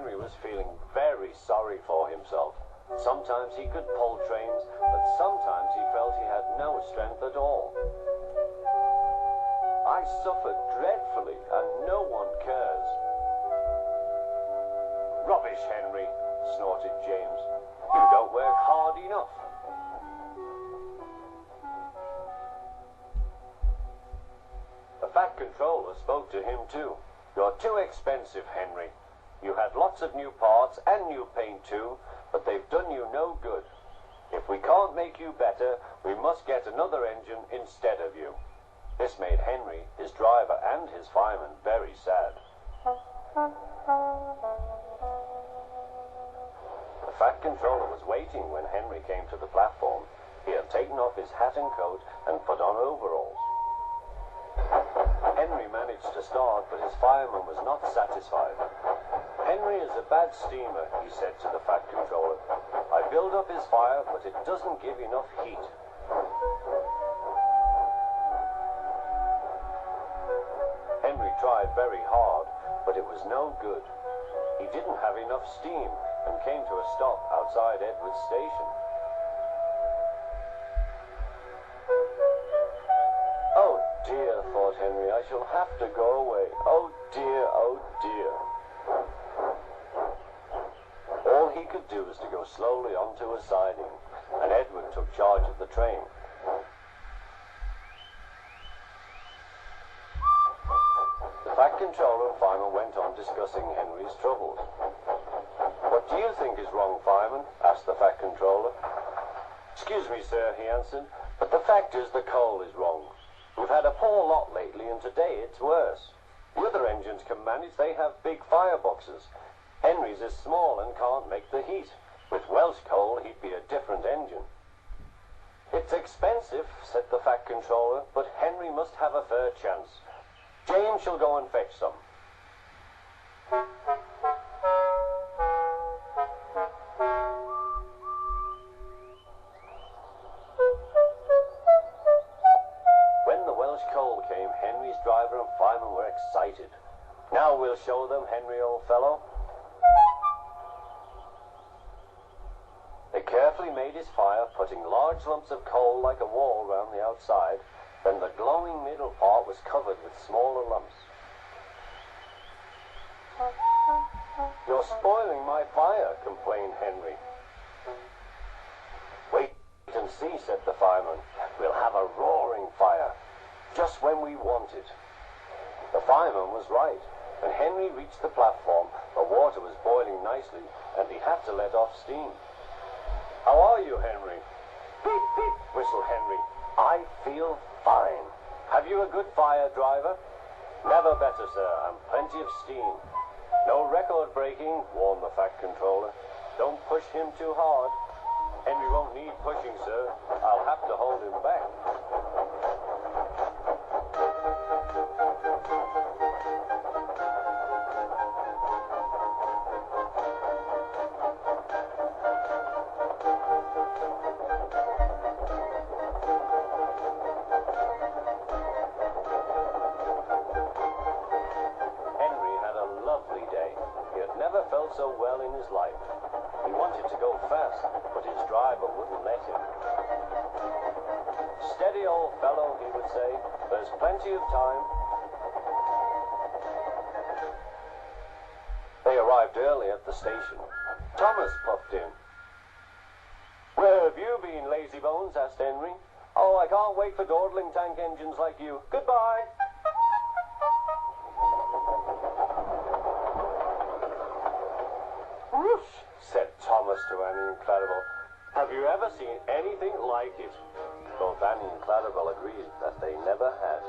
Henry was feeling very sorry for himself. Sometimes he could pull trains, but sometimes he felt he had no strength at all. I suffered dreadfully, and no one cares. Rubbish, Henry, snorted James. You don't work hard enough. The Fat Controller spoke to him too. You're too expensive, Henry. You had lots of new parts and new paint too, but they've done you no good. If we can't make you better, we must get another engine instead of you. This made Henry, his driver, and his fireman very sad. The Fat Controller was waiting when Henry came to the platform. He had taken off his hat and coat and put on overalls. Henry managed to start, but his fireman was not satisfied. Henry is a bad steamer, he said to the Fat Controller. I build up his fire, but it doesn't give enough heat. Henry tried very hard, but it was no good. He didn't have enough steam and came to a stop outside Edward's station. Oh dear, thought Henry, I shall have to go away. Oh dear, oh dear. All he could do was to go slowly onto a siding, and Edward took charge of the train. The Fat Controller and fireman went on discussing Henry's troubles. What do you think is wrong, fireman? Asked the Fat Controller. Excuse me, sir, he answered, but the fact is the coal is wrong. We've had a poor lot lately, and today it's worse. The other engines can manage, they have big fireboxes. Henry's is small and can't make the heat. With Welsh coal, he'd be a different engine. It's expensive, said the Fat Controller, but Henry must have a fair chance. James shall go and fetch some. When the Welsh coal came, Henry's driver and fireman were excited. Now we'll show them, Henry, old fellow. They carefully made his fire, putting large lumps of coal like a wall round the outside. Then the glowing middle part was covered with smaller lumps. You're spoiling my fire, complained Henry. Wait and see, said the fireman. We'll have a roaring fire, just when we want it. The fireman was right. When Henry reached the platform, the water was boiling nicely, and he had to let off steam. How are you, Henry? Beep, beep, whistled Henry. I feel fine. Have you a good fire, driver? Never better, sir, and plenty of steam. No record breaking, warned the Fat Controller. Don't push him too hard. Henry won't need pushing, sir. I'll have to hold him back. So well in his life. He wanted to go fast, but his driver wouldn't let him. Steady, old fellow, he would say. There's plenty of time. They arrived early at the station. Thomas puffed in. Where have you been, lazy bones? Asked Henry. Oh, I can't wait for dawdling tank engines like you. Goodbye. Whoosh, said Thomas to Annie and Clarabel. Have you ever seen anything like it? Both Annie and Clarabel agreed that they never had.